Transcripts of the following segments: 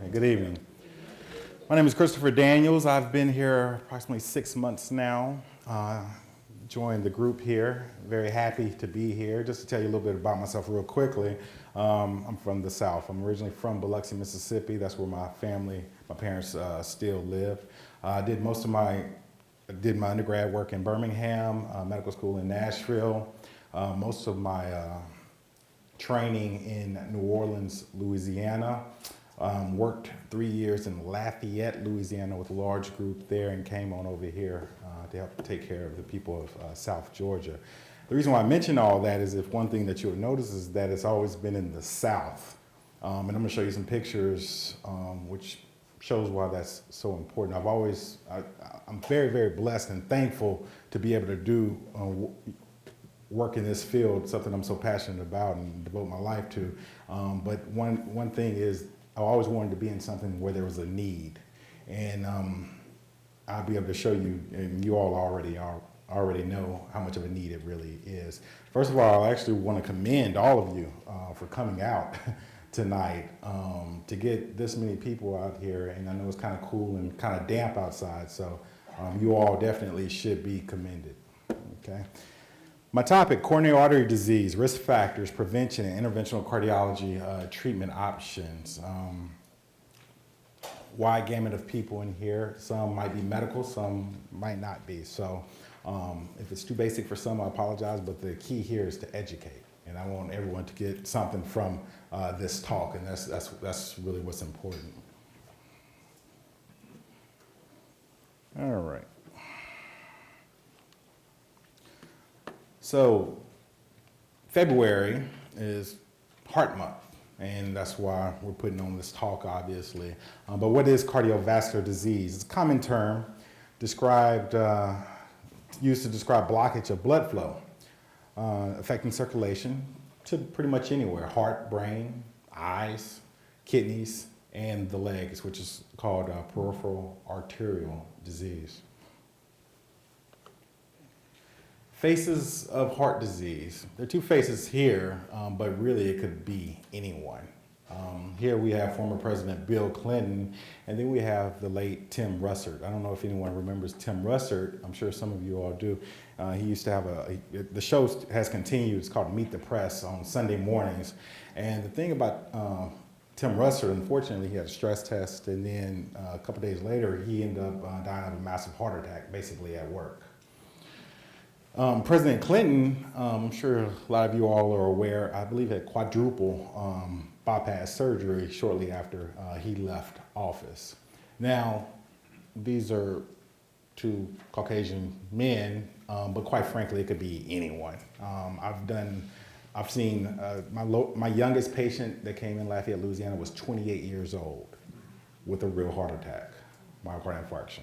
and good evening. My name is Christopher Daniels. I've been here approximately 6 months now. Joined the group here. Very happy to be here. Just to tell you a little bit about myself real quickly, I'm from the South. I'm originally from Biloxi, Mississippi. That's where my parents still live. I did my undergrad work in Birmingham, medical school in Nashville. Most of my training in New Orleans, Louisiana. Worked 3 years in Lafayette, Louisiana with a large group there, and came on over here to help take care of the people of South Georgia. The reason why I mention all that is if one thing that you'll notice is that it's always been in the South. And I'm gonna show you some pictures which shows why that's so important. I'm very, very blessed and thankful to be able to do work in this field, something I'm so passionate about and devote my life to. But one thing is, I always wanted to be in something where there was a need. And I'll be able to show you, and you all already know how much of a need it really is. First of all, I actually want to commend all of you for coming out tonight to get this many people out here. And I know it's kind of cool and kind of damp outside, so you all definitely should be commended, okay? My topic, coronary artery disease, risk factors, prevention, and interventional cardiology treatment options. Wide gamut of people in here. Some might be medical, some might not be. So if it's too basic for some, I apologize, but the key here is to educate. And I want everyone to get something from this talk, and that's really what's important. All right. So February is Heart Month, and that's why we're putting on this talk, obviously. But what is cardiovascular disease? It's a common term used to describe blockage of blood flow affecting circulation to pretty much anywhere: heart, brain, eyes, kidneys, and the legs, which is called peripheral arterial disease. Faces of heart disease. There are two faces here, but really it could be anyone. Here we have former President Bill Clinton, and then we have the late Tim Russert. I don't know if anyone remembers Tim Russert. I'm sure some of you all do. He used to have the show has continued. It's called Meet the Press on Sunday mornings. And the thing about Tim Russert, unfortunately, he had a stress test, and then a couple days later, he ended up dying of a massive heart attack, basically at work. President Clinton, I'm sure a lot of you all are aware, I believe had quadruple bypass surgery shortly after he left office. Now, these are two Caucasian men, but quite frankly, it could be anyone. I've seen my youngest patient that came in Lafayette, Louisiana was 28 years old with a real heart attack, myocardial infarction,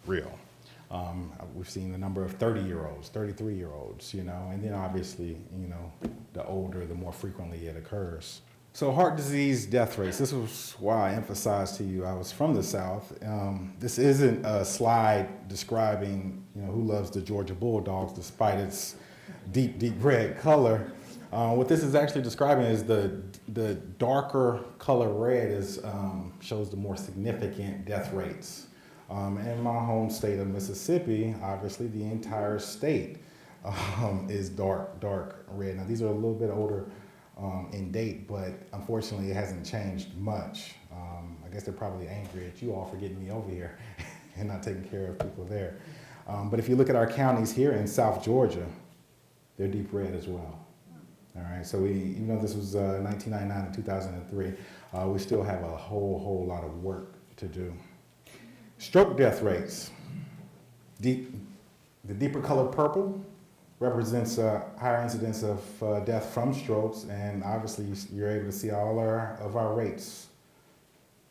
real. We've seen a number of 30-year-olds, 33-year-olds, and then obviously, the older, the more frequently it occurs. So heart disease death rates, this was why I emphasized to you I was from the South. This isn't a slide describing, who loves the Georgia Bulldogs despite its deep, deep red color. What this is actually describing is the darker color red shows the more significant death rates. In my home state of Mississippi, obviously the entire state is dark red. Now these are a little bit older in date, but unfortunately it hasn't changed much. I guess they're probably angry at you all for getting me over here and not taking care of people there. But if you look at our counties here in South Georgia, they're deep red as well. All right, so even though this was 1999 and 2003, we still have a whole lot of work to do. Stroke death rates. The deeper color purple represents a higher incidence of death from strokes, and obviously you're able to see all of our rates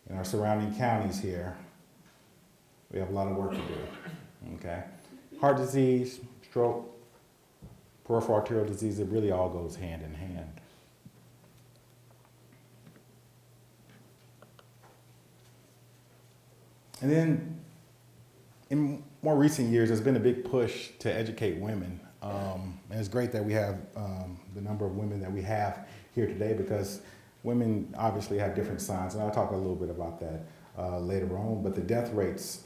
in our surrounding counties here. We have a lot of work to do, okay? Heart disease, stroke, peripheral arterial disease, it really all goes hand in hand. And then in more recent years, there's been a big push to educate women. And it's great that we have the number of women that we have here today, because Women obviously have different signs, and I'll talk a little bit about that later on, but the death rates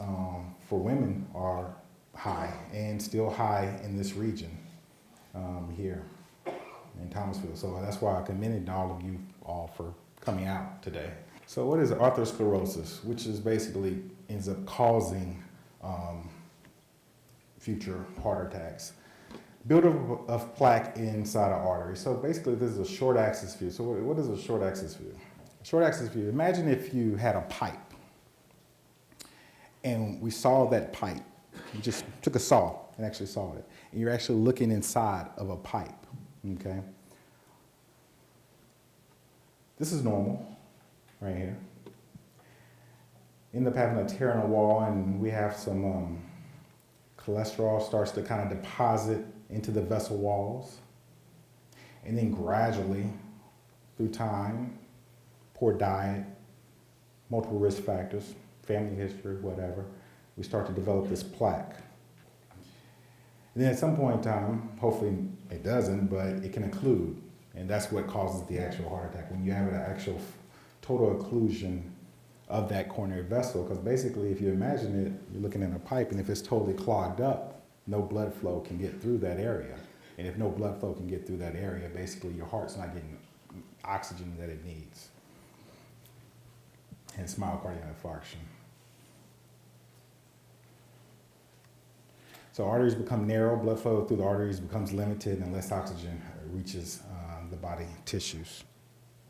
for women are high and still high in this region here in Thomasville. So that's why I commended all of you all for coming out today. So what is atherosclerosis, which is basically ends up causing future heart attacks? Buildup of plaque inside an artery. So basically this is a short axis view. So what is a short axis view? A short axis view, imagine if you had a pipe and we saw that pipe. You just took a saw and actually saw it. And you're actually looking inside of a pipe, okay? This is normal, right here. End up having a tear in the wall, and we have some cholesterol starts to kind of deposit into the vessel walls. And then gradually, through time, poor diet, multiple risk factors, family history, whatever, we start to develop this plaque. And then at some point in time, hopefully it doesn't, but it can occlude. And that's what causes the actual heart attack, when you have an actual total occlusion of that coronary vessel. Because basically, if you imagine it, you're looking in a pipe, and if it's totally clogged up, no blood flow can get through that area. And if no blood flow can get through that area, basically your heart's not getting oxygen that it needs. Hence myocardial infarction. So arteries become narrow, blood flow through the arteries becomes limited, and less oxygen reaches the body tissues.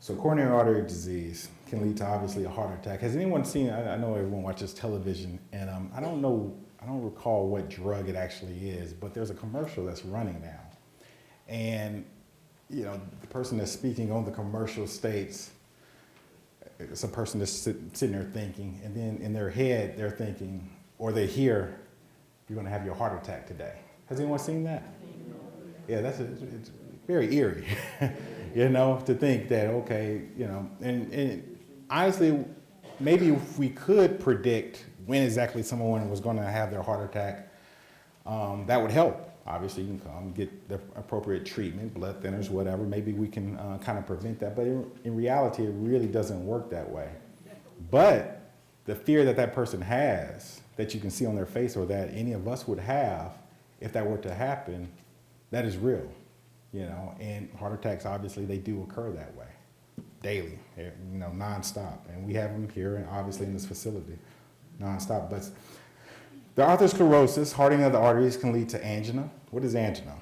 So coronary artery disease can lead to obviously a heart attack. Has anyone seen, I know everyone watches television, and I don't recall what drug it actually is, but there's a commercial that's running now. And you know, the person that's speaking on the commercial states, it's a person that's sitting there thinking, and then in their head they're thinking, or they hear, you're gonna have your heart attack today. Has anyone seen that? Yeah, it's very eerie, you know, to think that, okay, you know, and honestly, maybe if we could predict when exactly someone was gonna have their heart attack, that would help. Obviously, you can come get the appropriate treatment, blood thinners, whatever. Maybe we can kind of prevent that, but in reality, it really doesn't work that way. But the fear that that person has, that you can see on their face, or that any of us would have, if that were to happen, that is real, you know. And heart attacks, obviously, they do occur that way, daily, you know, nonstop. And we have them here, and obviously in this facility, nonstop. But the atherosclerosis, hardening of the arteries, can lead to angina. What is angina?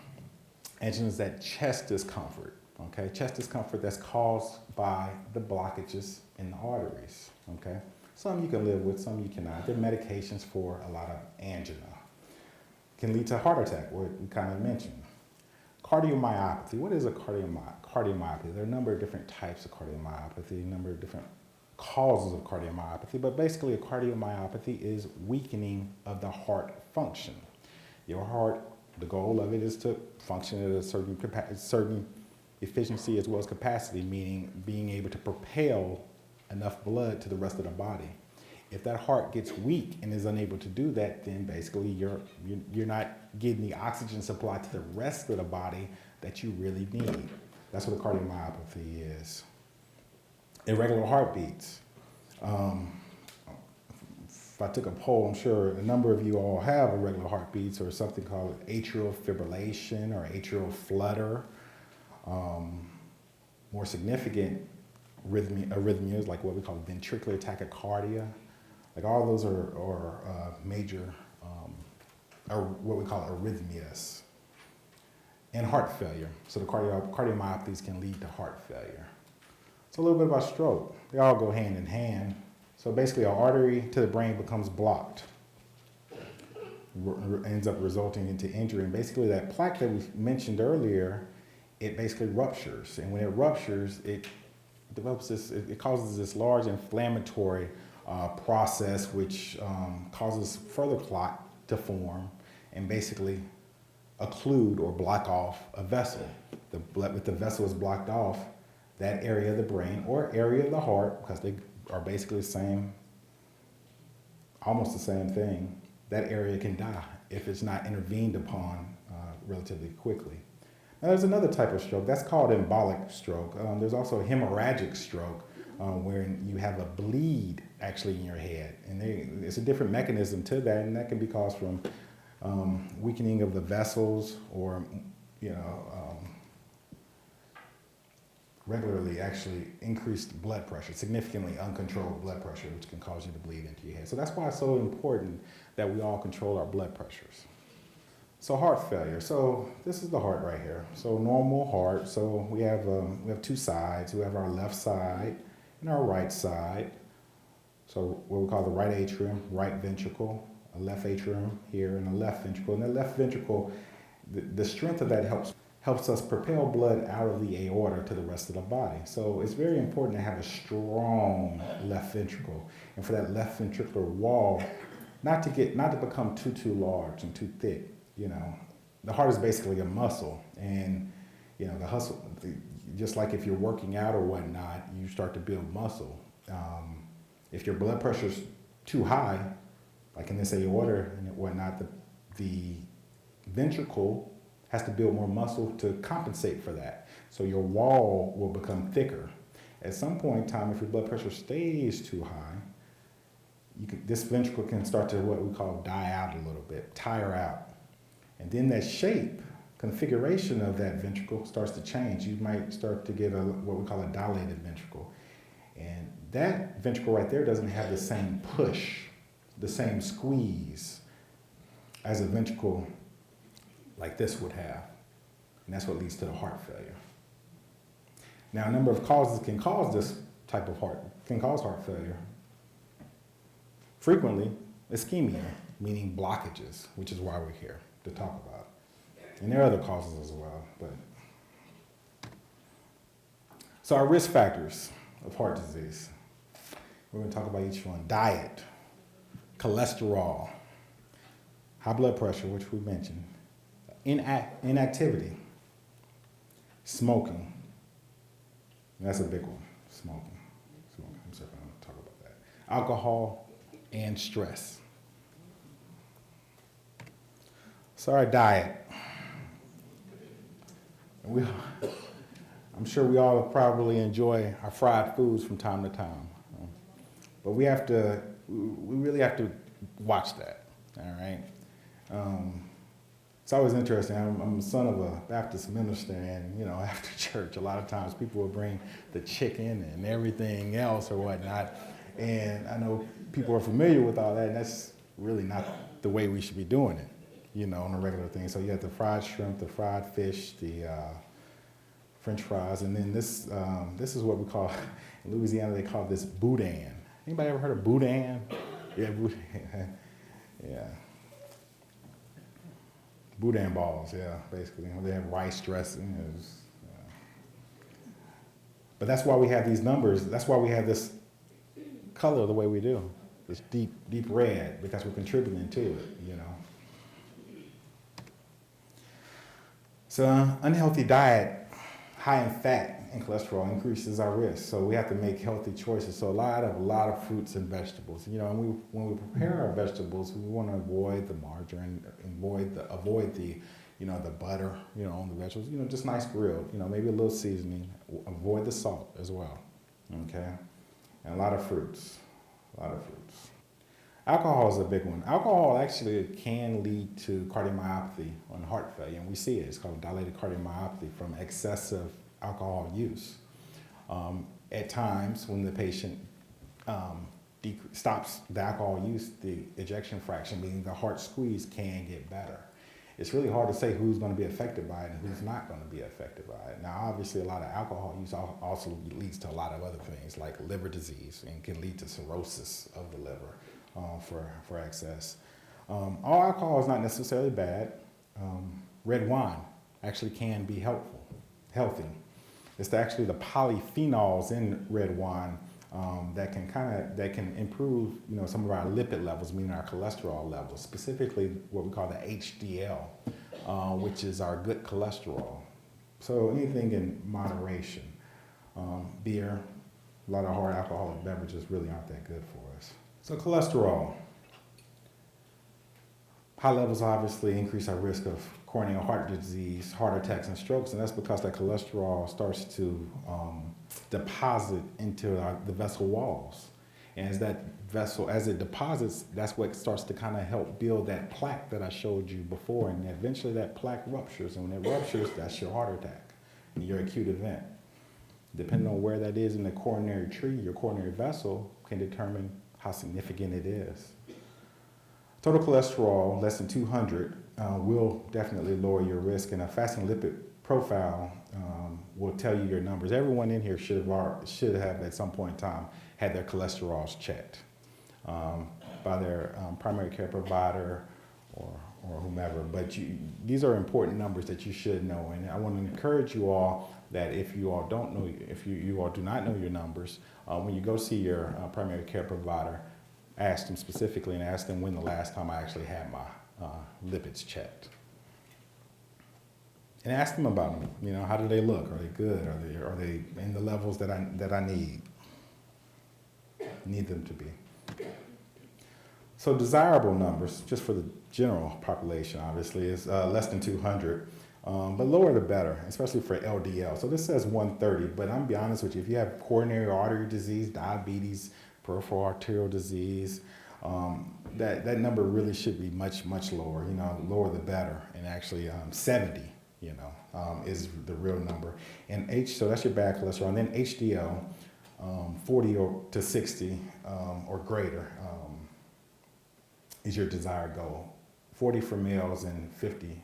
Angina is that chest discomfort, okay? Chest discomfort that's caused by the blockages in the arteries, okay? Some you can live with, some you cannot. There are medications for a lot of angina. Can lead to heart attack, what we kind of mentioned. Cardiomyopathy. What is a cardiomyopathy? There are a number of different types of cardiomyopathy, a number of different causes of cardiomyopathy, but basically a cardiomyopathy is weakening of the heart function. Your heart, the goal of it is to function at a certain efficiency as well as capacity, meaning being able to propel enough blood to the rest of the body. If that heart gets weak and is unable to do that, then basically you're not getting the oxygen supply to the rest of the body that you really need. That's what a cardiomyopathy is. Irregular heartbeats. If I took a poll, I'm sure a number of you all have irregular heartbeats, or something called atrial fibrillation or atrial flutter. More significant arrhythmias, like what we call ventricular tachycardia. Like all those are major, or what we call arrhythmias. And heart failure. So the cardiomyopathies can lead to heart failure. So a little bit about stroke. They all go hand in hand. So basically, an artery to the brain becomes blocked, ends up resulting into injury. And basically, that plaque that we mentioned earlier, it basically ruptures. And when it ruptures, it develops this, it causes this large inflammatory process, which causes further clot to form and basically occlude or block off a vessel. If the vessel is blocked off, that area of the brain or area of the heart, because they are basically the same, almost the same thing, that area can die if it's not intervened upon relatively quickly. Now, there's another type of stroke, that's called embolic stroke. There's also hemorrhagic stroke, where you have a bleed actually in your head. And it's a different mechanism to that, and that can be caused from weakening of the vessels or, regularly actually increased blood pressure, significantly uncontrolled blood pressure, which can cause you to bleed into your head. So that's why it's so important that we all control our blood pressures. So heart failure. So this is the heart right here. So normal heart. So we have two sides. We have our left side and our right side. So what we call the right atrium, right ventricle, a left atrium here, and a left ventricle. And the left ventricle, the strength of that helps us propel blood out of the aorta to the rest of the body. So it's very important to have a strong left ventricle, and for that left ventricular wall not to become too large and too thick. The heart is basically a muscle, and just like if you're working out or whatnot, you start to build muscle. If your blood pressure's too high, like in this aorta and whatnot, the ventricle has to build more muscle to compensate for that. So your wall will become thicker. At some point in time, if your blood pressure stays too high, this ventricle can start to what we call die out a little bit, tire out. And then that shape, configuration of that ventricle starts to change. You might start to get what we call a dilated ventricle. And that ventricle right there doesn't have the same push, the same squeeze as a ventricle like this would have. And that's what leads to the heart failure. Now, a number of causes can cause this type of heart failure. Frequently, ischemia, meaning blockages, which is why we're here to talk about it. And there are other causes as well. So our risk factors of heart disease. We're going to talk about each one. Diet, cholesterol, high blood pressure, which we mentioned, inactivity, smoking. That's a big one, smoking. I'm sorry, I'm going to talk about that. Alcohol and stress. So our diet. I'm sure we all probably enjoy our fried foods from time to time, but we really have to watch that. All right. It's always interesting. I'm the son of a Baptist minister, and after church, a lot of times people will bring the chicken and everything else or whatnot, and I know people are familiar with all that, and that's really not the way we should be doing it, on a regular thing. So you have the fried shrimp, the fried fish, the French fries, and then this is what we call, in Louisiana, they call this boudin. Anybody ever heard of boudin? Yeah, boudin. Yeah. Boudin balls, yeah, basically. They have rice dressing. But that's why we have these numbers. That's why we have this color the way we do. This deep red, because we're contributing to it, So unhealthy diet, high in fat and cholesterol, increases our risk. So we have to make healthy choices. So a lot of fruits and vegetables. And when we prepare our vegetables, we want to avoid the margarine, avoid the the butter, on the vegetables. Just nice grilled. Maybe a little seasoning. Avoid the salt as well. Okay, and a lot of fruits. Alcohol is a big one. Alcohol actually can lead to cardiomyopathy and heart failure, and we see it. It's called dilated cardiomyopathy from excessive alcohol use. At times, when the patient stops the alcohol use, the ejection fraction, meaning the heart squeeze, can get better. It's really hard to say who's going to be affected by it and who's not going to be affected by it. Now, obviously, a lot of alcohol use also leads to a lot of other things, like liver disease, and can lead to cirrhosis of the liver for excess. All alcohol is not necessarily bad. Red wine actually can be healthy. It's actually the polyphenols in red wine that can improve, some of our lipid levels, meaning our cholesterol levels, specifically what we call the HDL, which is our good cholesterol. So anything in moderation. Beer, a lot of hard alcoholic beverages really aren't that good for us. So cholesterol. High levels obviously increase our risk of coronary heart disease, heart attacks, and strokes, and that's because that cholesterol starts to deposit into the vessel walls. And as it deposits, that's what starts to kind of help build that plaque that I showed you before, and eventually that plaque ruptures, and when it ruptures, that's your heart attack, your acute event. Depending on where that is in the coronary tree, your coronary vessel can determine how significant it is. Total cholesterol, less than 200, will definitely lower your risk, and a fasting lipid profile will tell you your numbers. Everyone in here should have at some point in time had their cholesterols checked by their primary care provider or whomever. But these are important numbers that you should know, and I want to encourage you all that if you all don't know, if you all do not know your numbers, when you go see your primary care provider, ask them specifically and ask them when the last time I actually had my lipids checked. And ask them about them. You know, how do they look? Are they good? Are they in the levels that I need them to be? So desirable numbers, just for the general population, obviously, is less than 200. But lower the better, especially for LDL. So this says 130, but I'm gonna be honest with you, if you have coronary artery disease, diabetes, peripheral arterial disease, that number really should be much, much lower. You know, lower the better, and actually 70, you know, is the real number. And so that's your bad cholesterol. And then HDL, 40 to 60 or greater is your desired goal. 40 for males and 50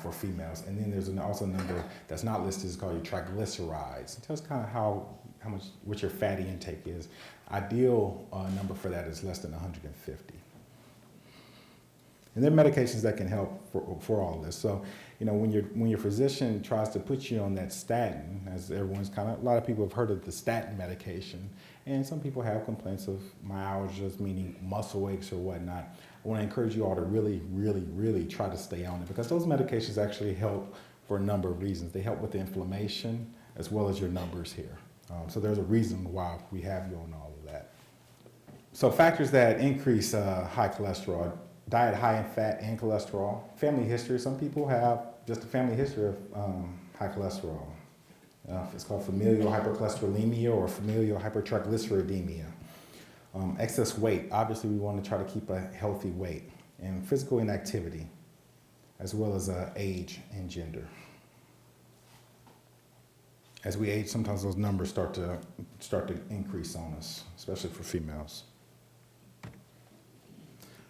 for females. And then there's also a number that's not listed, it's called your triglycerides. It tells kind of how much, what your fatty intake is. Ideal number for that is less than 150. And there are medications that can help for all this. So, you know, when your physician tries to put you on that statin, as everyone's a lot of people have heard of the statin medication, and some people have complaints of myalgias, meaning muscle aches or whatnot. I want to encourage you all to really, really, really try to stay on it, because those medications actually help for a number of reasons. They help with the inflammation as well as your numbers here. So there's a reason why we have you on all of that. So factors that increase high cholesterol: diet high in fat and cholesterol, family history. Some people have just a family history of high cholesterol. It's called familial hypercholesterolemia or familial hypertriglyceridemia. Excess weight. Obviously, we want to try to keep a healthy weight. And physical inactivity, as well as age and gender. As we age, sometimes those numbers start to increase on us, especially for females.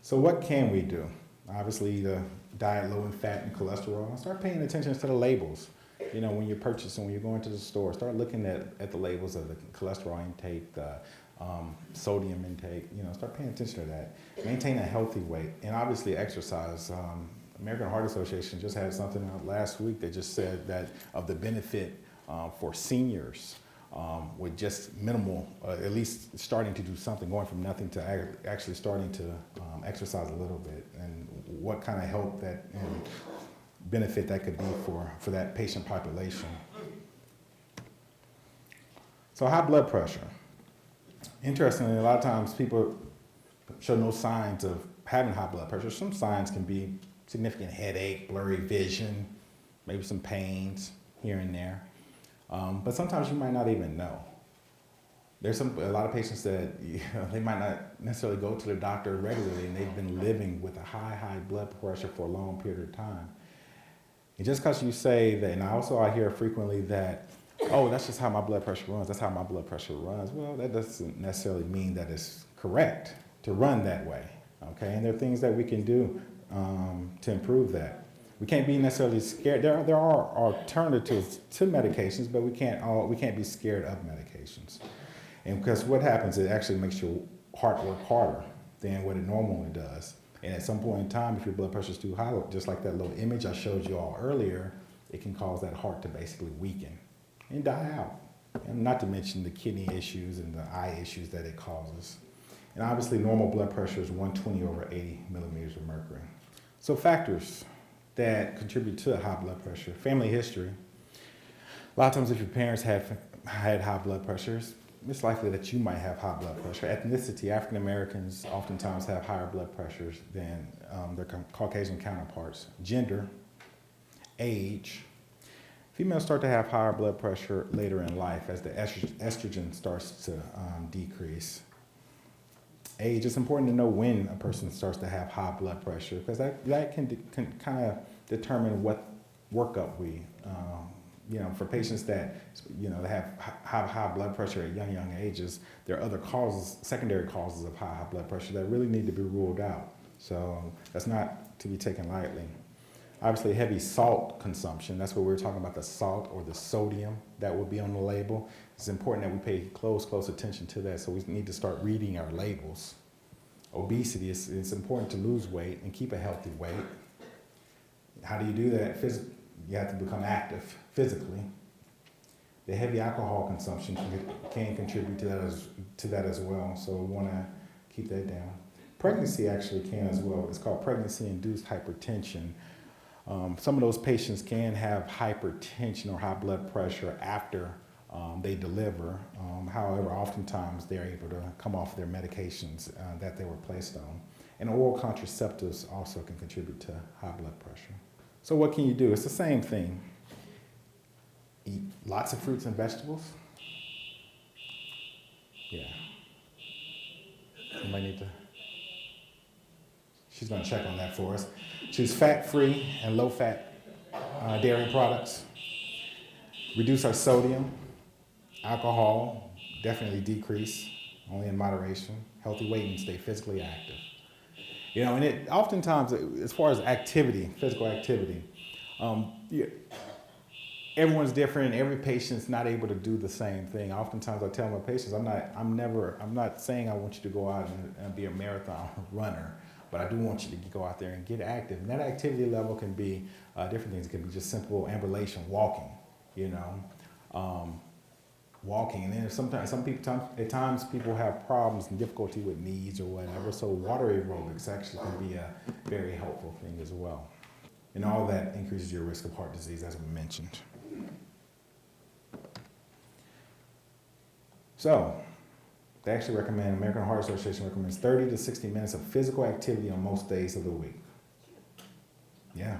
So what can we do? Obviously, the diet low in fat and cholesterol. Start paying attention to the labels. You know, when you're purchasing, when you're going to the store, start looking at the labels of the cholesterol intake, the sodium intake. You know, start paying attention to that. Maintain a healthy weight, and obviously exercise. American Heart Association just had something out last week that just said that of the benefit for seniors with just minimal, at least starting to do something, going from nothing to actually starting to exercise a little bit, and what kind of help that and benefit that could be for that patient population. So high blood pressure. Interestingly, a lot of times people show no signs of having high blood pressure. Some signs can be significant headache, blurry vision, maybe some pains here and there. But sometimes you might not even know. There's a lot of patients that they might not necessarily go to the doctor regularly, and they've been living with a high blood pressure for a long period of time. And just because you say that, and I hear frequently that, oh, that's just how my blood pressure runs. That's how my blood pressure runs. Well, that doesn't necessarily mean that it's correct to run that way. Okay, and there are things that we can do to improve that. We can't be necessarily scared. There are alternatives to medications, but we can't be scared of medications. And because what happens, it actually makes your heart work harder than what it normally does. And at some point in time, if your blood pressure is too high, just like that little image I showed you all earlier, it can cause that heart to basically weaken and die out. And not to mention the kidney issues and the eye issues that it causes. And obviously, normal blood pressure is 120 over 80 millimeters of mercury. So factors that contribute to high blood pressure: family history. A lot of times if your parents have had high blood pressures, it's likely that you might have high blood pressure. Ethnicity, African Americans oftentimes have higher blood pressures than their Caucasian counterparts. Gender, age. Females start to have higher blood pressure later in life as the estrogen starts to decrease. Age, it's important to know when a person starts to have high blood pressure, because that can kind of determine what workup we, for patients that, have high blood pressure at young ages, there are other causes, secondary causes of high blood pressure that really need to be ruled out. So that's not to be taken lightly. Obviously, heavy salt consumption, that's what we're talking about, the salt or the sodium that will be on the label. It's important that we pay close attention to that, so we need to start reading our labels. Obesity, it's important to lose weight and keep a healthy weight. How do you do that? You have to become active physically. The heavy alcohol consumption can contribute to that as well, so we want to keep that down. Pregnancy actually can as well. It's called pregnancy-induced hypertension. Some of those patients can have hypertension or high blood pressure after they deliver. However, oftentimes they're able to come off their medications that they were placed on. And oral contraceptives also can contribute to high blood pressure. So what can you do? It's the same thing. Eat lots of fruits and vegetables. Yeah. Somebody need to... She's going to check on that for us. Choose fat-free and low-fat dairy products. Reduce our sodium. Alcohol, definitely decrease, only in moderation. Healthy weight and stay physically active. And it oftentimes, as far as activity, physical activity, everyone's different. Every patient's not able to do the same thing. Oftentimes I tell my patients, I'm not saying I want you to go out and be a marathon runner, but I do want you to go out there and get active. And that activity level can be different things. It can be just simple ambulation, walking, walking. And then at times people have problems and difficulty with knees or whatever. So water aerobics actually can be a very helpful thing as well. And all that increases your risk of heart disease, as we mentioned. So they actually recommend, American Heart Association recommends 30 to 60 minutes of physical activity on most days of the week. Yeah,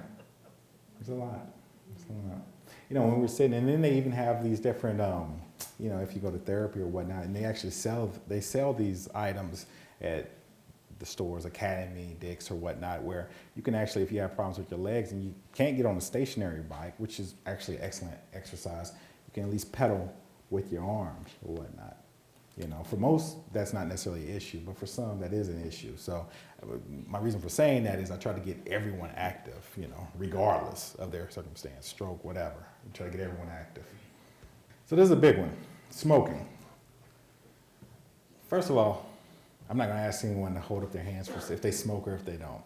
it's a lot. It's a lot. When we're sitting, and then they even have these different, if you go to therapy or whatnot, and they actually sell these items at the stores, Academy, Dick's or whatnot, where you can actually, if you have problems with your legs and you can't get on a stationary bike, which is actually excellent exercise, you can at least pedal with your arms or whatnot. For most, that's not necessarily an issue, but for some, that is an issue. So my reason for saying that is I try to get everyone active, regardless of their circumstance, stroke, whatever. I try to get everyone active. So this is a big one, smoking. First of all, I'm not going to ask anyone to hold up their hands for if they smoke or if they don't.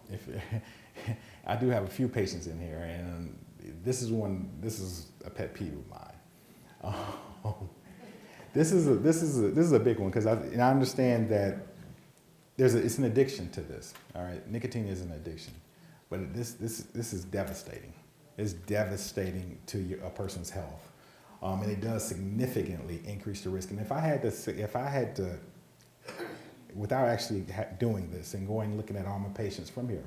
I do have a few patients in here, and this is a pet peeve of mine. This is a big one, because I understand that it's an addiction to this. All right, nicotine is an addiction, but this is devastating. It's devastating to a person's health, and it does significantly increase the risk. And if I had to, without actually doing this and going and looking at all my patients from here,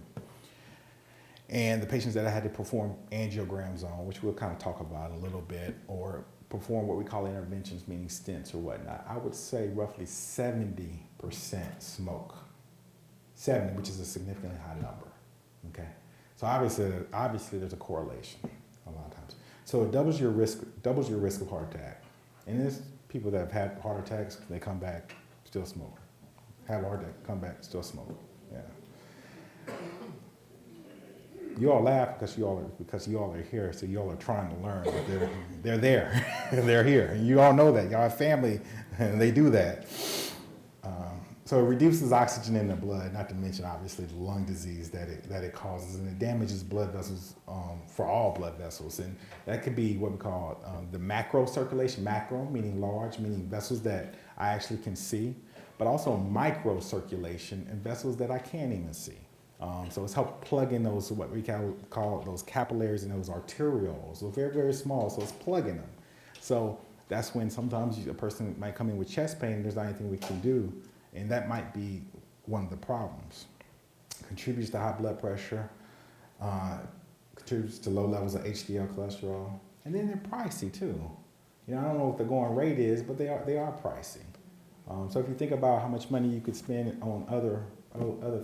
and the patients that I had to perform angiograms on, which we'll kind of talk about a little bit, or perform what we call interventions, meaning stents or whatnot, I would say roughly 70% smoke. 70, which is a significantly high number, okay? So obviously there's a correlation a lot of times. So it doubles your risk of heart attack. And there's people that have had heart attacks, they come back, still smoke. Have a heart attack, come back, still smoke, yeah. You all laugh because you all are here, so you all are trying to learn. But they're there, they're here, and you all know that. Y'all have family, and they do that. So it reduces oxygen in the blood, not to mention obviously the lung disease that it causes, and it damages blood vessels for all blood vessels, and that could be what we call the macro circulation. Macro meaning large, meaning vessels that I actually can see, but also micro circulation and vessels that I can't even see. So it's helped plug in those, what we call those capillaries and those arterioles. They're very, very small, so it's plugging them. So that's when sometimes a person might come in with chest pain and there's not anything we can do, and that might be one of the problems. Contributes to high blood pressure, contributes to low levels of HDL cholesterol, and then they're pricey too. I don't know what the going rate is, but they are pricey. So if you think about how much money you could spend on other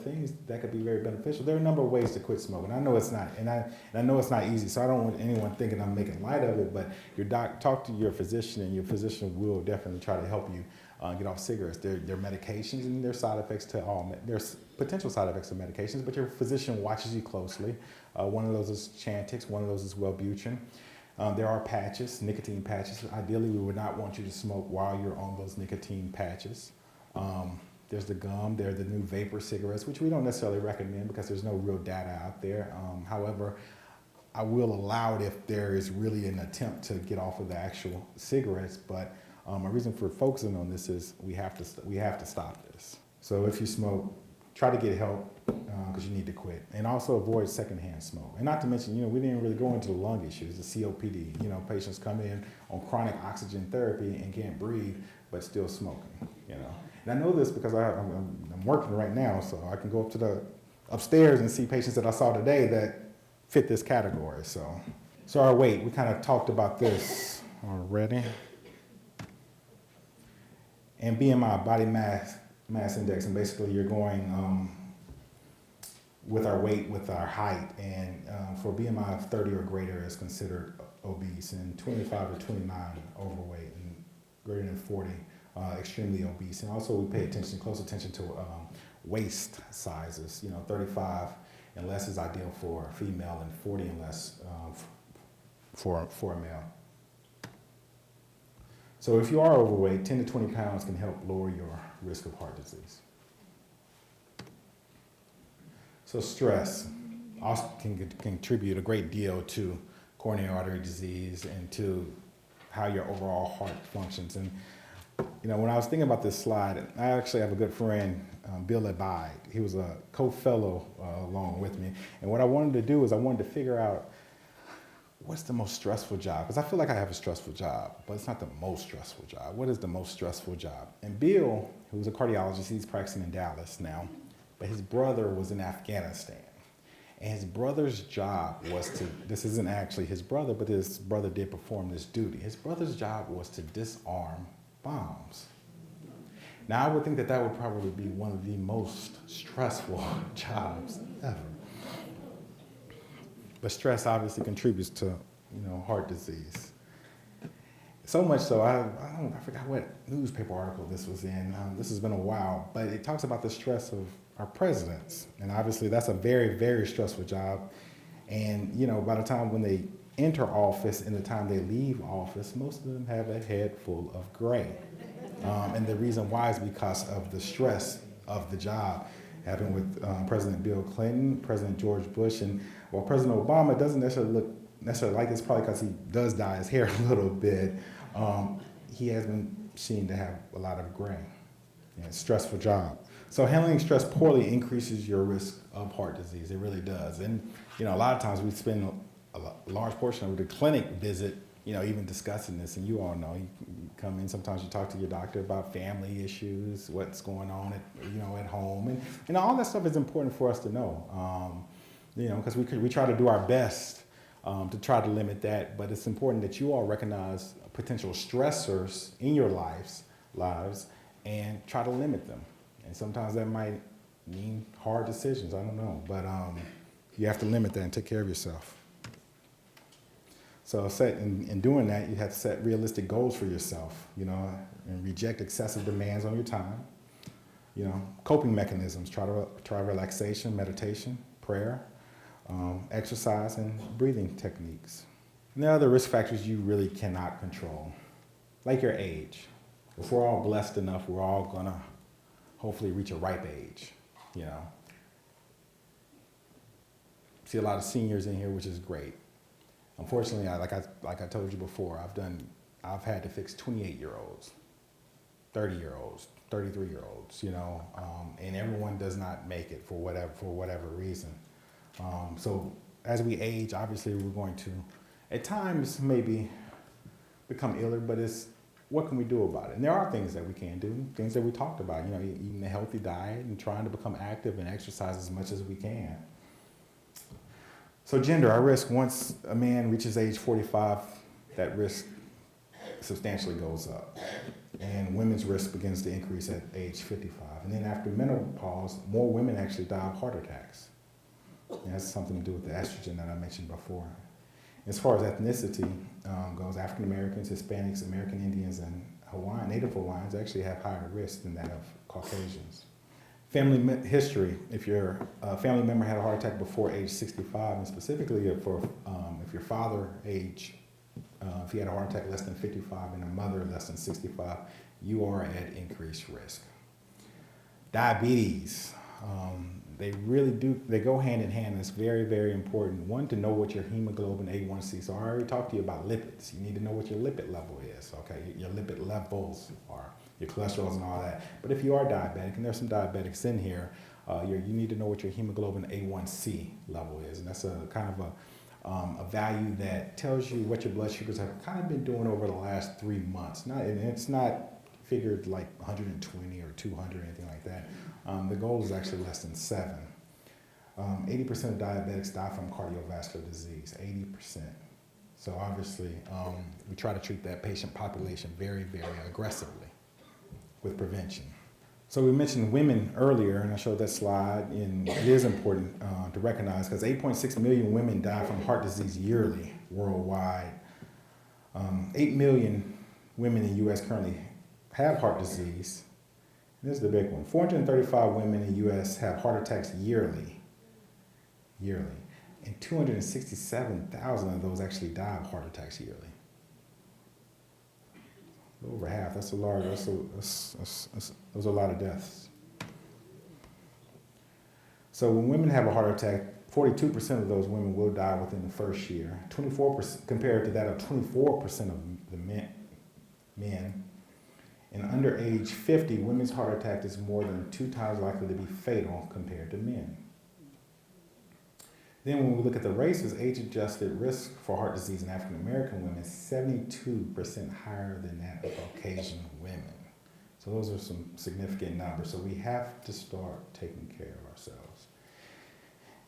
things, that could be very beneficial. There are a number of ways to quit smoking. I know it's not, and I know it's not easy. So I don't want anyone thinking I'm making light of it. But talk to your physician, and your physician will definitely try to help you get off cigarettes. There are medications and there's side effects to all. There's potential side effects of medications, but your physician watches you closely. One of those is Chantix. One of those is Wellbutrin. There are patches, nicotine patches. Ideally, we would not want you to smoke while you're on those nicotine patches. There's the gum, there are the new vapor cigarettes, which we don't necessarily recommend because there's no real data out there. However, I will allow it if there is really an attempt to get off of the actual cigarettes, but a reason for focusing on this is we have to stop this. So if you smoke, try to get help because you need to quit, and also avoid secondhand smoke. And not to mention, we didn't really go into the lung issues, the COPD. Patients come in on chronic oxygen therapy and can't breathe, but still smoking. And I know this because I'm working right now, so I can go up to the upstairs and see patients that I saw today that fit this category. So our weight, we kind of talked about this already. And BMI, body mass index, and basically you're going with our weight, with our height, and for BMI of 30 or greater is considered obese, and 25 to 29 overweight, and greater than 40 extremely obese. And also we pay close attention to waist sizes. 35 and less is ideal for a female, and 40 and less for a male. So if you are overweight, 10 to 20 pounds can help lower your risk of heart disease. So stress also can contribute a great deal to coronary artery disease and to how your overall heart functions. And when I was thinking about this slide, I actually have a good friend, Bill Abide. He was a co-fellow along with me. And what I wanted to do is I wanted to figure out what's the most stressful job? Because I feel like I have a stressful job, but it's not the most stressful job. What is the most stressful job? And Bill, who's a cardiologist, he's practicing in Dallas now, but his brother was in Afghanistan. And his brother's job was this isn't actually his brother, but his brother did perform this duty. His brother's job was to disarm bombs. Now, I would think that would probably be one of the most stressful jobs ever. But stress obviously contributes to, heart disease. So much so, I forgot what newspaper article this was in. This has been a while, but it talks about the stress of our presidents. And obviously that's a very, very stressful job. And, by the time when they enter office and the time they leave office, most of them have a head full of gray. And the reason why is because of the stress of the job. Happened with President Bill Clinton, President George Bush, and while President Obama doesn't necessarily look like this, probably because he does dye his hair a little bit, he has been seen to have a lot of gray. Stressful job. So handling stress poorly increases your risk of heart disease. It really does. And a lot of times we spend a large portion of the clinic visit, even discussing this. And you all know, you come in, sometimes you talk to your doctor about family issues, what's going on at home, and all that stuff is important for us to know. Because we try to do our best to try to limit that, but it's important that you all recognize potential stressors in your lives and try to limit them. And sometimes that might mean hard decisions, I don't know, but you have to limit that and take care of yourself. So in doing that, you have to set realistic goals for yourself, and reject excessive demands on your time. Coping mechanisms, try relaxation, meditation, prayer, exercise, and breathing techniques. And there are other risk factors you really cannot control, like your age. If we're all blessed enough, we're all gonna hopefully reach a ripe age, See a lot of seniors in here, which is great. Unfortunately, like I told you before, I've had to fix 28-year-olds, 30-year-olds, 33-year-olds, and everyone does not make it for whatever reason. So as we age, obviously we're going to, at times, maybe become iller, but it's what can we do about it? And there are things that we can do, things that we talked about, eating a healthy diet and trying to become active and exercise as much as we can. So gender, our risk, once a man reaches age 45, that risk substantially goes up. And women's risk begins to increase at age 55. And then after menopause, more women actually die of heart attacks. And that's something to do with the estrogen that I mentioned before. As far as ethnicity goes, African Americans, Hispanics, American Indians, and Native Hawaiians actually have higher risk than that of Caucasians. Family history, if your family member had a heart attack before age 65, and specifically if your father if he had a heart attack less than 55 and a mother less than 65, you are at increased risk. Diabetes, they go hand in hand. It's very, very important. One, to know what your hemoglobin A1C. So I already talked to you about lipids. You need to know what your lipid level is, okay? Your lipid levels are your cholesterols and all that. But if you are diabetic, and there's some diabetics in here, you need to know what your hemoglobin A1C level is. And that's a kind of a value that tells you what your blood sugars have kind of been doing over the last 3 months. And it's not figured like 120 or 200 or anything like that. The goal is actually less than 7. 80% of diabetics die from cardiovascular disease, 80%. So obviously, we try to treat that patient population very, very aggressively with prevention. So we mentioned women earlier, and I showed that slide, and it is important to recognize because 8.6 million women die from heart disease yearly worldwide. 8 million women in the U.S. currently have heart disease. This is the big one. 435 women in the U.S. have heart attacks yearly. And 267,000 of those actually die of heart attacks yearly. Over half, that's a lot of deaths. So when women have a heart attack, 42% of those women will die within the first year, 24% compared to that of 24% of the men. And under age 50, women's heart attack is more than 2 times likely to be fatal compared to men. Then when we look at the races, age-adjusted risk for heart disease in African American women is 72% higher than that of Caucasian women. So those are some significant numbers. So we have to start taking care of ourselves.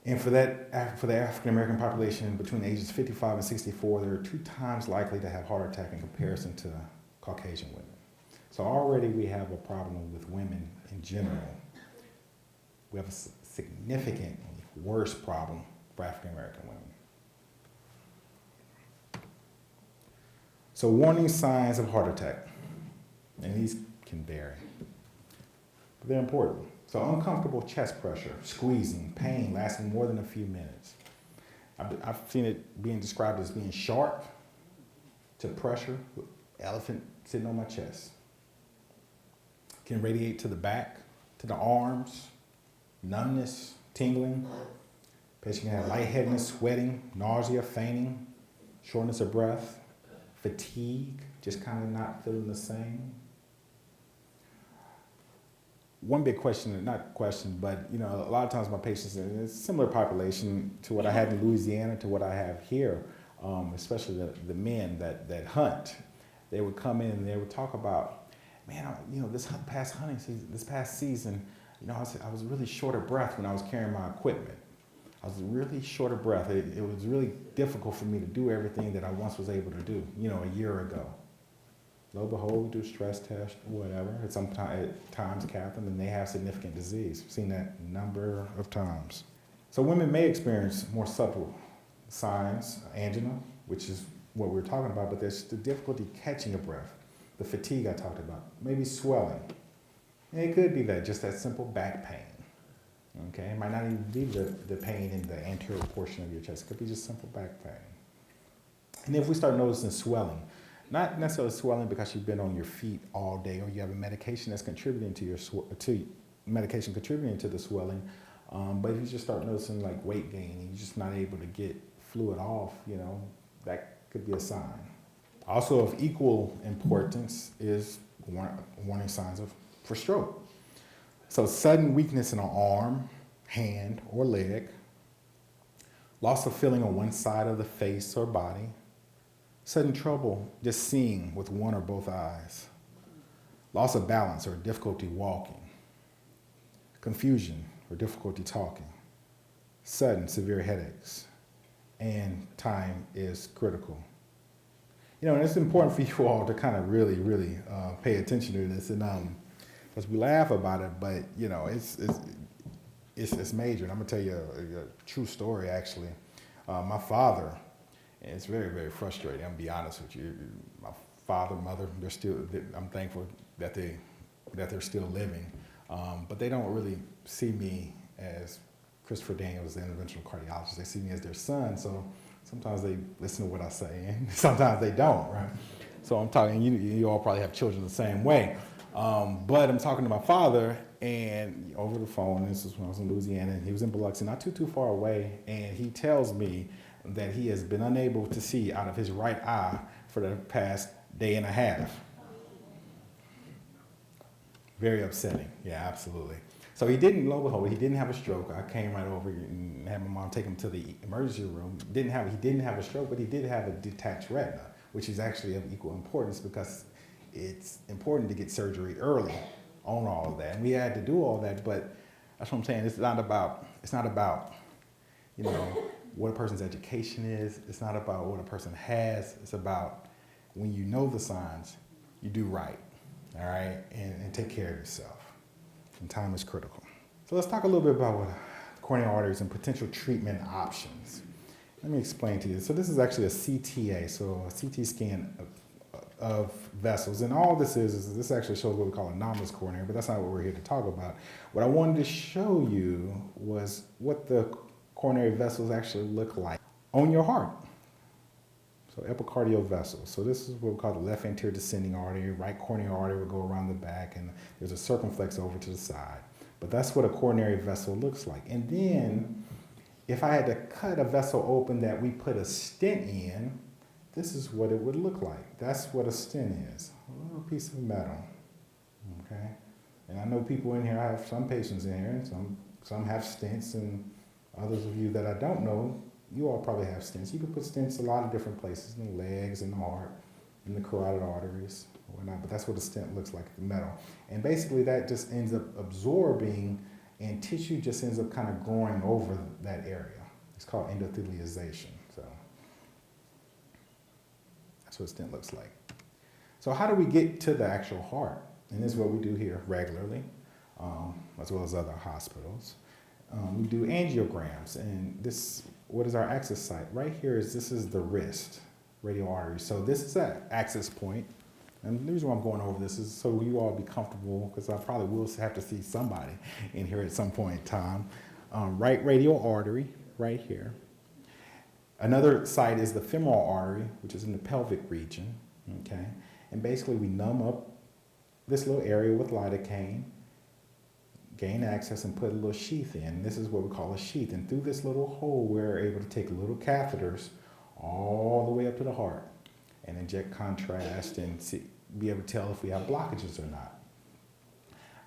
And for the African American population between ages 55 and 64, they're 2 times likely to have heart attack in comparison to Caucasian women. So already we have a problem with women in general. We have a significantly worse problem for African American women. So warning signs of heart attack, and these can vary, but they're important. So uncomfortable chest pressure, squeezing, pain lasting more than a few minutes. I've seen it being described as being sharp to pressure, elephant sitting on my chest. Can radiate to the back, to the arms, numbness, tingling. Patient can have lightheadedness, sweating, nausea, fainting, shortness of breath, fatigue, just kind of not feeling the same. One big question, not question, but a lot of times my patients, and it's a similar population to what I had in Louisiana to what I have here, especially the men that hunt. They would come in and they would talk about, man, this past hunting season, this past season, I was really short of breath when I was carrying my equipment. I was really short of breath. It was really difficult for me to do everything that I once was able to do, a year ago. Lo and behold, we do stress tests, whatever. At times, Catherine, and they have significant disease. We've seen that a number of times. So women may experience more subtle signs, angina, which is what we're talking about, but there's the difficulty catching a breath, the fatigue I talked about, maybe swelling. And it could be just that simple back pain. Okay, it might not even be the pain in the anterior portion of your chest. It could be just simple back pain. And if we start noticing swelling, not necessarily swelling because you've been on your feet all day or you have a medication that's contributing to medication contributing to the swelling, but if you just start noticing like weight gain and you're just not able to get fluid off, that could be a sign. Also of equal importance is warning signs for stroke. So sudden weakness in an arm, hand, or leg, loss of feeling on one side of the face or body, Sudden trouble just seeing with one or both eyes. Loss of balance or difficulty walking. Confusion or difficulty talking. Sudden severe headaches. And time is critical. You know, and it's important for you all to kind of really pay attention to this, and because we laugh about it, but you know, it's major. And I'm gonna tell you a true story. Actually, my father, and it's very frustrating. I'm gonna be honest with you. My father, mother, they're still. I'm thankful that they're still living, but they don't really see me as Christopher Daniels, the interventional cardiologist. They see me as their son. So sometimes they listen to what I say, and sometimes they don't, right? So I'm talking, you all probably have children the same way. But I'm talking to my father, and over the phone, this is when I was in Louisiana, and he was in Biloxi, not too far away, and he tells me that he has been unable to see out of his right eye for the past day and a half. Very upsetting, yeah, absolutely. So he didn't, lo and behold, he didn't have a stroke. I came right over and had my mom take him to the emergency room. He didn't have a stroke, but he did have a detached retina, which is actually of equal importance because it's important to get surgery early on all of that. And we had to do all that, but that's what I'm saying. It's not about, you know, what a person's education is. It's not about what a person has. It's about when you know the signs, you do right, all right, and take care of yourself. And time is critical. So let's talk a little bit about what coronary arteries and potential treatment options. Let me explain to you. So this is actually a CTA, so a CT scan of vessels. And all this is this actually shows what we call anomalous coronary, but that's not what we're here to talk about. What I wanted to show you was what the coronary vessels actually look like on your heart. So epicardial vessels. So this is what we call the left anterior descending artery. Right coronary artery will go around the back, and there's a circumflex over to the side. But that's what a coronary vessel looks like. And then if I had to cut a vessel open that we put a stent in, this is what it would look like. That's what a stent is. A little piece of metal. Okay? And I know people in here, I have some patients in here, and some have stents, and others of you that I don't know, you all probably have stents. You can put stents a lot of different places, in the legs, in the heart, in the carotid arteries, or whatnot, but that's what a stent looks like, the metal. And basically that just ends up absorbing, and tissue just ends up kind of growing over that area. It's called endothelialization. So that's what a stent looks like. So how do we get to the actual heart? And this is what we do here regularly, as well as other hospitals. We do angiograms, and this, what is our access site? Right here this is the wrist, radial artery. So this is an access point, and the reason why I'm going over this is so you all be comfortable, because I probably will have to see somebody in here at some point in time. Right radial artery, right here. Another site is the femoral artery, which is in the pelvic region, okay? And basically we numb up this little area with lidocaine, gain access, and put a little sheath in. This is what we call a sheath. And through this little hole, we're able to take little catheters all the way up to the heart and inject contrast and be able to tell if we have blockages or not.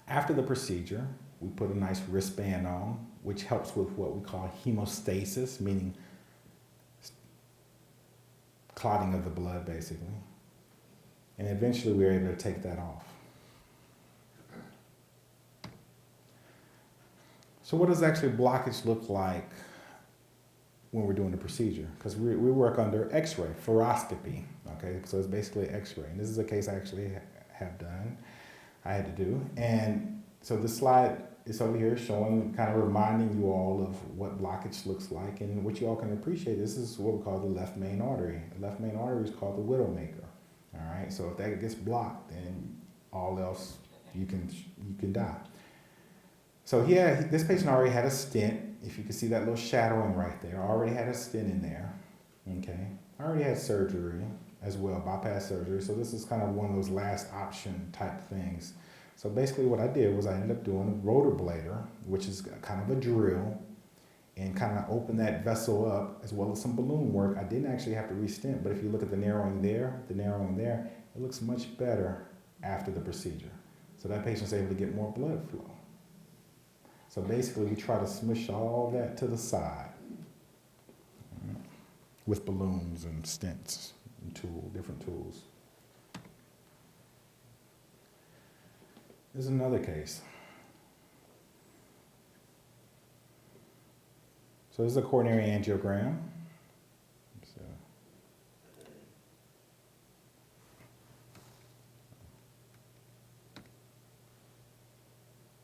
After the procedure, we put a nice wristband on, which helps with what we call hemostasis, meaning clotting of the blood, basically. And eventually we're able to take that off. So what does actually blockage look like when we're doing the procedure? Because we work under x-ray, fluoroscopy, okay? So it's basically x-ray. And this is a case I actually I had to do. And so this slide is over here showing, kind of reminding you all of what blockage looks like. And what you all can appreciate, this is what we call the left main artery. The left main artery is called the widowmaker, all right? So if that gets blocked, then all else, you can die. So yeah, this patient already had a stent. If you can see that little shadowing right there, already had a stent in there, okay? I already had surgery as well, bypass surgery. So this is kind of one of those last option type things. So basically what I did was I ended up doing a rotor blader, which is kind of a drill, and kind of open that vessel up, as well as some balloon work. I didn't actually have to re-stent, but if you look at the narrowing there, it looks much better after the procedure. So that patient's able to get more blood flow. So basically, we try to smush all that to the side with balloons and stents, and different tools. Here's another case. So this is a coronary angiogram. So,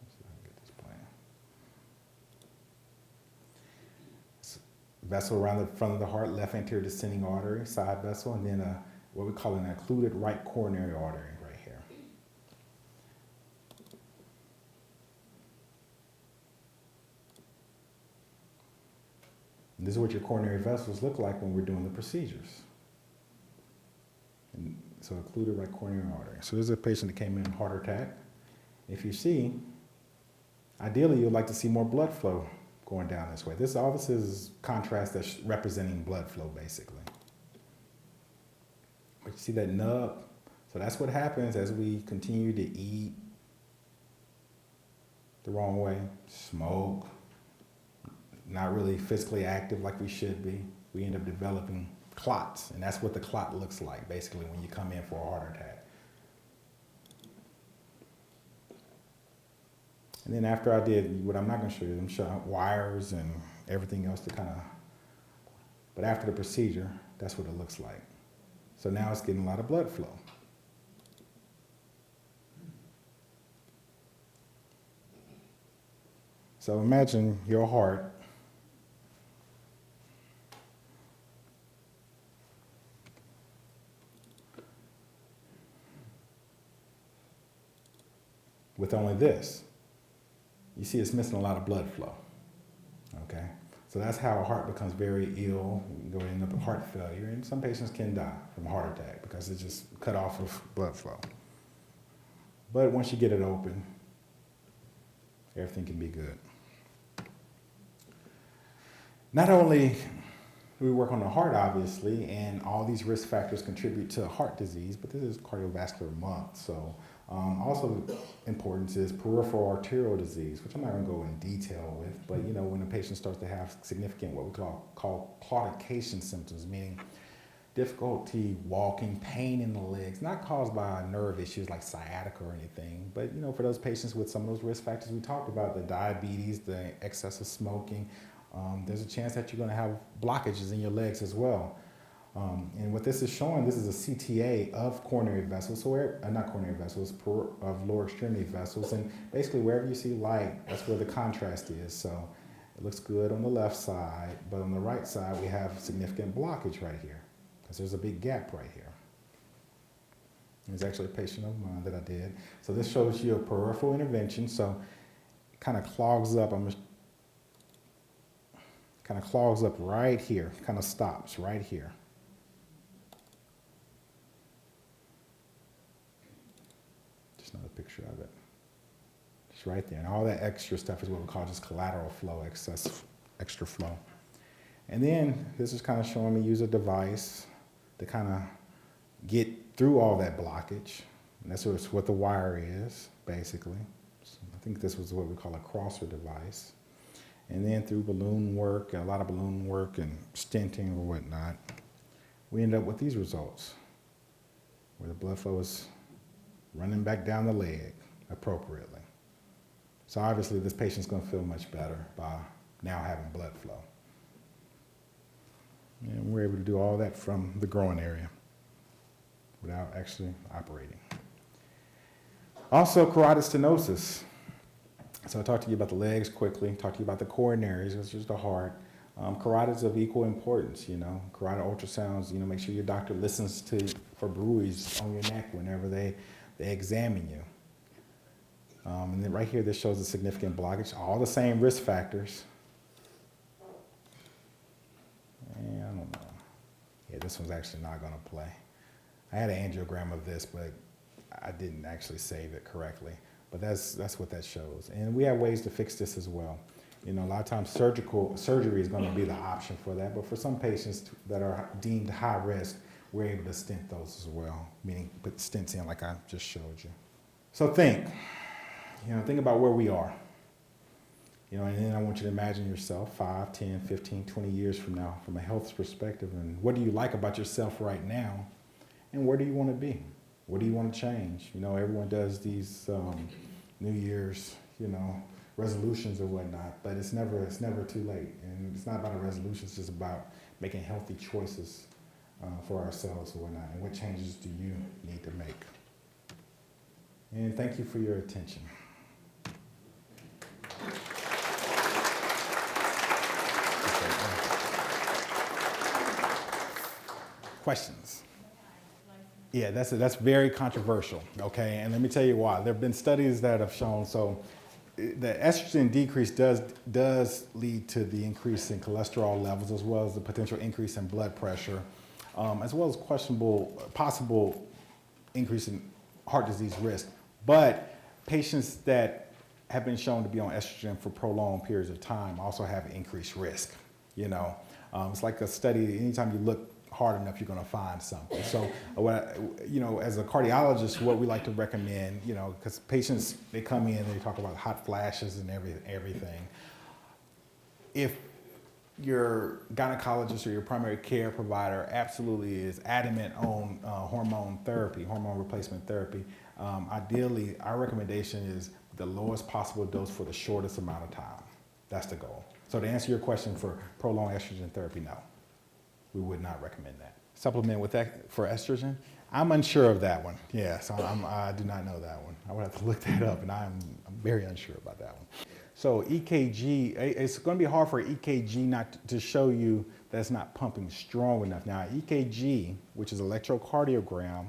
let's see if I can get this plan. Vessel around the front of the heart, left anterior descending artery, side vessel, and then what we call an occluded right coronary artery right here. And this is what your coronary vessels look like when we're doing the procedures. And so occluded right coronary artery. So this is a patient that came in heart attack. If you see, ideally you'd like to see more blood flow going down this way. All this is contrast that's representing blood flow basically. But you see that nub? So that's what happens as we continue to eat the wrong way, smoke, not really physically active like we should be. We end up developing clots, and that's what the clot looks like basically when you come in for a heart attack. And then after I did what I'm not going to show you, I'm showing wires and everything else to kind of, but after the procedure, that's what it looks like. So now it's getting a lot of blood flow. So imagine your heart with only this. You see it's missing a lot of blood flow, okay? So that's how a heart becomes very ill, you end up with heart failure, and some patients can die from a heart attack because it's just cut off of blood flow. But once you get it open, everything can be good. Not only do we work on the heart, obviously, and all these risk factors contribute to heart disease, but this is Cardiovascular Month, so also importance is peripheral arterial disease, which I'm not going to go in detail with, but when a patient starts to have significant what we call claudication symptoms, meaning difficulty walking, pain in the legs, not caused by nerve issues like sciatica or anything, but for those patients with some of those risk factors we talked about, the diabetes, the excessive smoking, there's a chance that you're going to have blockages in your legs as well. And what this is showing, this is a CTA of coronary vessels, so not coronary vessels, of lower extremity vessels, and basically wherever you see light, that's where the contrast is. So it looks good on the left side, but on the right side we have significant blockage right here, because there's a big gap right here. There's actually a patient of mine that I did. So this shows you a peripheral intervention, so it kind of clogs up. Kind of clogs up right here, kind of stops right here. Just another picture of it. It's right there. And all that extra stuff is what we call just collateral flow, extra flow. And then this is kind of showing me use a device to kind of get through all that blockage. And that's what the wire is, basically. So I think this was what we call a crosser device. And then through balloon work, a lot of balloon work and stenting or whatnot, we end up with these results, where the blood flow is running back down the leg appropriately. So obviously this patient's going to feel much better by now having blood flow. And we're able to do all that from the groin area without actually operating. Also, carotid stenosis. So I talked to you about the legs quickly, talked to you about the coronaries, which is the heart. Carotids of equal importance, Carotid ultrasounds, make sure your doctor listens for bruise on your neck whenever they examine you. And then right here, this shows a significant blockage, all the same risk factors. And I don't know. Yeah, this one's actually not going to play. I had an angiogram of this, but I didn't actually save it correctly. But that's what that shows. And we have ways to fix this as well. A lot of times surgery is going to be the option for that. But for some patients that are deemed high risk, we're able to stent those as well, meaning put stents in like I just showed you. So think about where we are. And then I want you to imagine yourself 5, 10, 15, 20 years from now from a health perspective, and what do you like about yourself right now, and where do you want to be? What do you want to change? Everyone does these New Year's, resolutions or whatnot, but it's never too late. And it's not about a resolution, it's just about making healthy choices for ourselves or whatnot. And what changes do you need to make? And thank you for your attention. Questions? Yeah, that's very controversial, okay? And let me tell you why. There have been studies that have shown, so the estrogen decrease does lead to the increase in cholesterol levels, as well as the potential increase in blood pressure, as well as possible increase in heart disease risk. But patients that have been shown to be on estrogen for prolonged periods of time also have increased risk. It's like a study. Anytime you look hard enough, you're going to find something. So, as a cardiologist, what we like to recommend, because patients, they come in and they talk about hot flashes and everything. If your gynecologist or your primary care provider absolutely is adamant on hormone replacement therapy, ideally, our recommendation is the lowest possible dose for the shortest amount of time. That's the goal. So to answer your question, for prolonged estrogen therapy, no. We would not recommend that. Supplement with that for estrogen? I'm unsure of that one. Yeah, so I do not know that one. I would have to look that up, and I'm very unsure about that one. So EKG, it's going to be hard for EKG not to show you that it's not pumping strong enough. Now, EKG, which is electrocardiogram,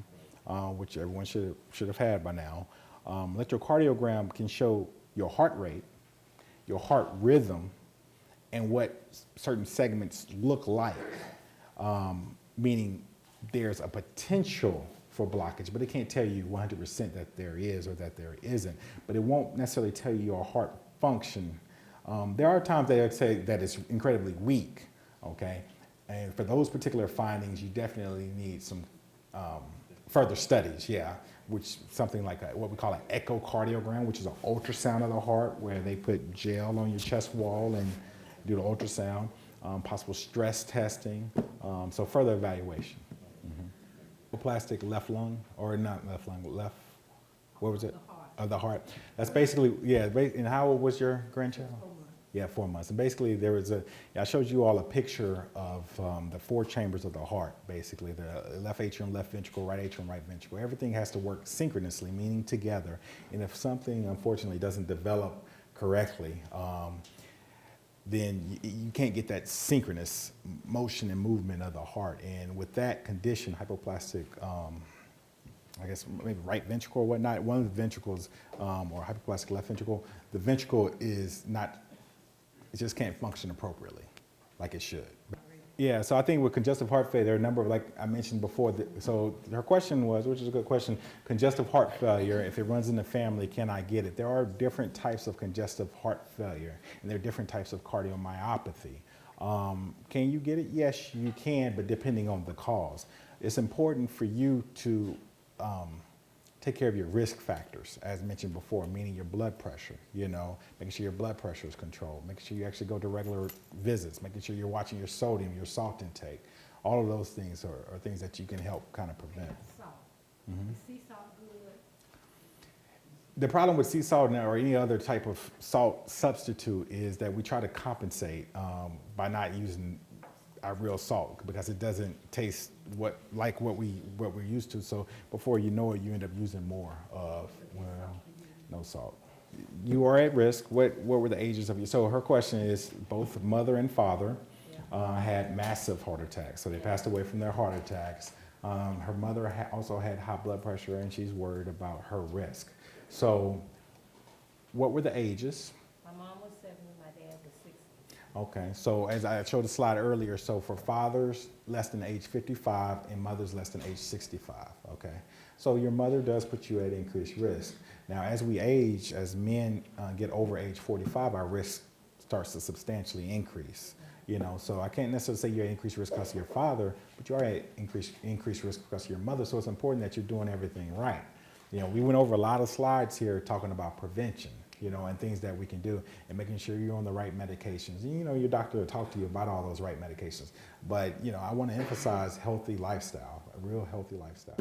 which everyone should have had by now, electrocardiogram can show your heart rate, your heart rhythm, and what certain segments look like. Meaning there's a potential for blockage, but it can't tell you 100% that there is or that there isn't. But it won't necessarily tell you your heart function. There are times they say that it's incredibly weak, okay? And for those particular findings, you definitely need some further studies, which something like what we call an echocardiogram, which is an ultrasound of the heart, where they put gel on your chest wall and do the ultrasound. Possible stress testing, so further evaluation. Plastic left lung, or not left lung, what was it? The heart. That's basically, and how old was your grandchild? 4 months. Yeah, 4 months. And basically I showed you all a picture of the 4 chambers of the heart, basically. The left atrium, left ventricle, right atrium, right ventricle. Everything has to work synchronously, meaning together. And if something, unfortunately, doesn't develop correctly, then you can't get that synchronous motion and movement of the heart. And with that condition, hypoplastic, I guess maybe right ventricle or whatnot, one of the ventricles, or hypoplastic left ventricle, the ventricle is not, it just can't function appropriately like it should. Yeah, so I think with congestive heart failure, there are a number of, like I mentioned before, so her question was, which is a good question, congestive heart failure, if it runs in the family, can I get it? There are different types of congestive heart failure, and there are different types of cardiomyopathy. Can you get it? Yes, you can, but depending on the cause. It's important for you to take care of your risk factors, as mentioned before, meaning your blood pressure, making sure your blood pressure is controlled, making sure you actually go to regular visits, making sure you're watching your sodium, your salt intake. All of those things are things that you can help kind of prevent. Salt. Is sea salt good? The problem with sea salt or any other type of salt substitute is that we try to compensate by not using our real salt, because it doesn't taste like what we're used to. So before you know it, you end up using more of no salt. You are at risk. What were the ages of you? So her question is, both mother and father had massive heart attacks. So they passed away from their heart attacks. Her mother also had high blood pressure, and she's worried about her risk. So what were the ages? My mom was 70, my dad was 60. Okay, so as I showed the slide earlier, so for fathers less than age 55 and mothers less than age 65, okay? So your mother does put you at increased risk. Now, as we age, as men get over age 45, our risk starts to substantially increase. So I can't necessarily say you're at increased risk because of your father, but you are at increased risk because of your mother, so it's important that you're doing everything right. We went over a lot of slides here talking about prevention. you know, and things that we can do, and making sure you're on the right medications. And, you know, your doctor will talk to you about all those right medications. But, you know, I want to emphasize healthy lifestyle, a real healthy lifestyle.